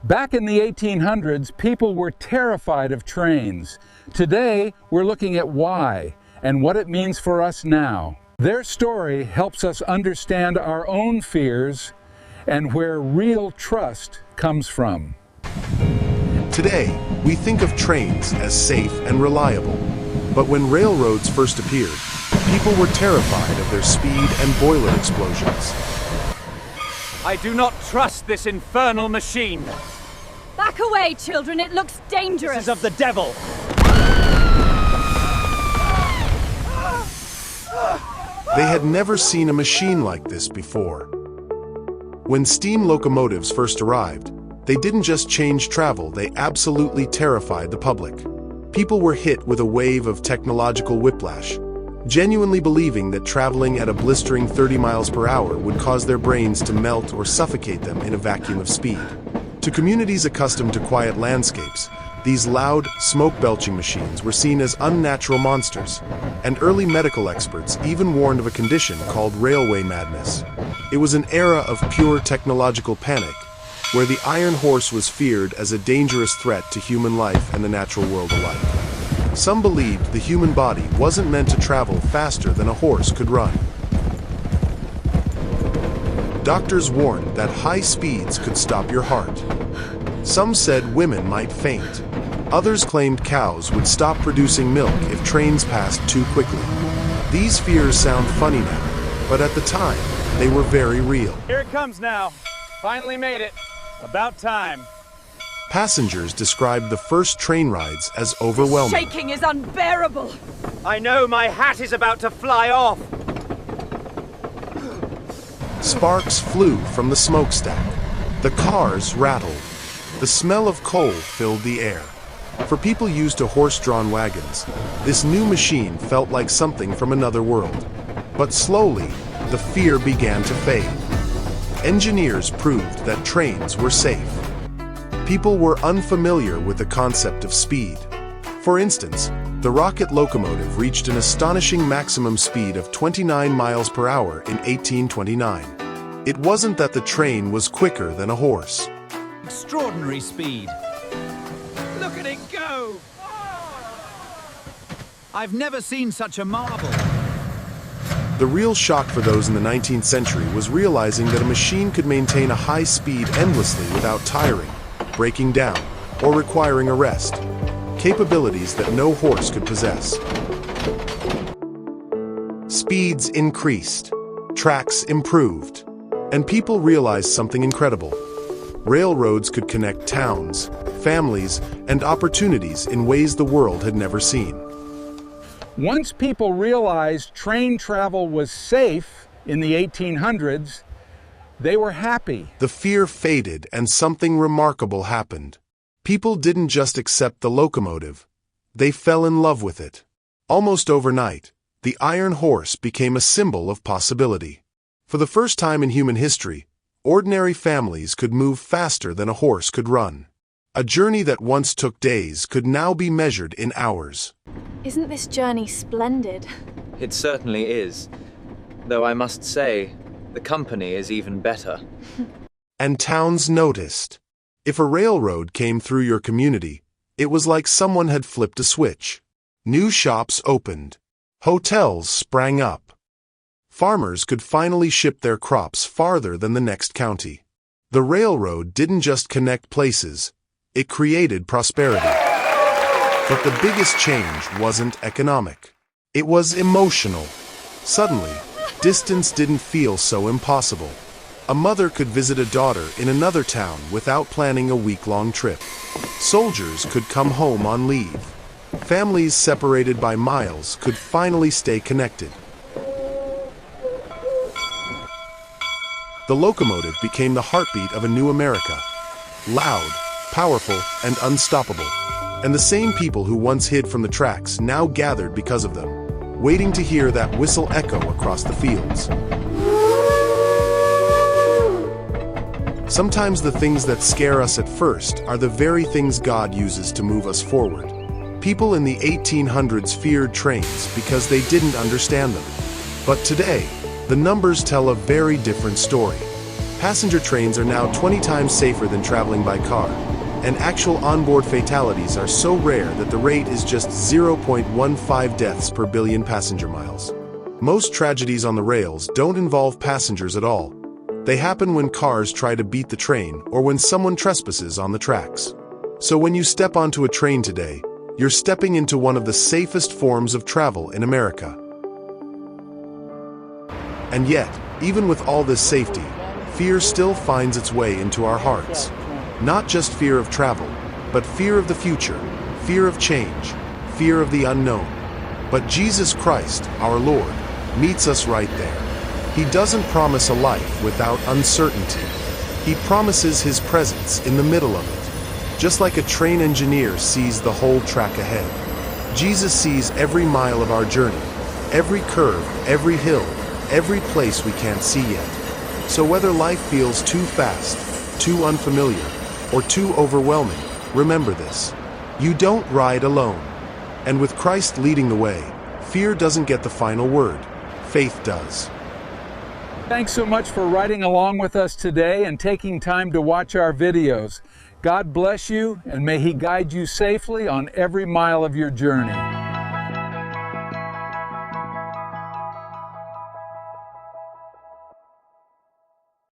Back in the 1800s, people were terrified of trains. Today, we're looking at why and what it means for us now. Their story helps us understand our own fears and where real trust comes from. Today, we think of trains as safe and reliable. But when railroads first appeared, people were terrified of their speed and boiler explosions. I do not trust this infernal machine. Back away, children. It looks dangerous. This is of the devil. They had never seen a machine like this before. When steam locomotives first arrived, they didn't just change travel, they absolutely terrified the public. People were hit with a wave of technological whiplash, genuinely believing that traveling at a blistering 30 miles per hour would cause their brains to melt or suffocate them in a vacuum of speed. To communities accustomed to quiet landscapes, these loud, smoke-belching machines were seen as unnatural monsters, and early medical experts even warned of a condition called railway madness. It was an era of pure technological panic, where the iron horse was feared as a dangerous threat to human life and the natural world alike. Some believed the human body wasn't meant to travel faster than a horse could run. Doctors warned that high speeds could stop your heart. Some said women might faint. Others claimed cows would stop producing milk if trains passed too quickly. These fears sound funny now, but at the time, they were very real. Here it comes now. Finally made it. About time. Passengers described the first train rides as overwhelming. Shaking is unbearable. I know my hat is about to fly off. Sparks flew from the smokestack. The cars rattled. The smell of coal filled the air. For people used to horse-drawn wagons, this new machine felt like something from another world. But slowly, the fear began to fade. Engineers proved that trains were safe. People were unfamiliar with the concept of speed. For instance, the rocket locomotive reached an astonishing maximum speed of 29 miles per hour in 1829. It wasn't that the train was quicker than a horse. Extraordinary speed. Look at it go! I've never seen such a marvel. The real shock for those in the 19th century was realizing that a machine could maintain a high speed endlessly without tiring, breaking down, or requiring a rest. Capabilities that no horse could possess. Speeds increased, tracks improved, and people realized something incredible. Railroads could connect towns, families, and opportunities in ways the world had never seen. Once people realized train travel was safe in the 1800s, they were happy. The fear faded and something remarkable happened. People didn't just accept the locomotive, they fell in love with it. Almost overnight, the iron horse became a symbol of possibility. For the first time in human history, ordinary families could move faster than a horse could run. A journey that once took days could now be measured in hours. Isn't this journey splendid? It certainly is. Though I must say, the company is even better. And towns noticed. If a railroad came through your community, it was like someone had flipped a switch. New shops opened. Hotels sprang up. Farmers could finally ship their crops farther than the next county. The railroad didn't just connect places, it created prosperity. But the biggest change wasn't economic. It was emotional. Suddenly, distance didn't feel so impossible. A mother could visit a daughter in another town without planning a week-long trip. Soldiers could come home on leave. Families separated by miles could finally stay connected. The locomotive became the heartbeat of a new America. Loud, powerful, and unstoppable. And the same people who once hid from the tracks now gathered because of them, waiting to hear that whistle echo across the fields. Sometimes the things that scare us at first are the very things God uses to move us forward. People in the 1800s feared trains because they didn't understand them. But today, the numbers tell a very different story. Passenger trains are now 20 times safer than traveling by car, and actual onboard fatalities are so rare that the rate is just 0.15 deaths per billion passenger miles. Most tragedies on the rails don't involve passengers at all. They happen when cars try to beat the train or when someone trespasses on the tracks. So when you step onto a train today, you're stepping into one of the safest forms of travel in America. And yet, even with all this safety, fear still finds its way into our hearts. Not just fear of travel, but fear of the future, fear of change, fear of the unknown. But Jesus Christ, our Lord, meets us right there. He doesn't promise a life without uncertainty. He promises His presence in the middle of it. Just like a train engineer sees the whole track ahead, Jesus sees every mile of our journey, every curve, every hill, every place we can't see yet. So whether life feels too fast, too unfamiliar, or too overwhelming, remember this: you don't ride alone. And with Christ leading the way, fear doesn't get the final word. Faith does. Thanks so much for riding along with us today and taking time to watch our videos. God bless you, and may He guide you safely on every mile of your journey.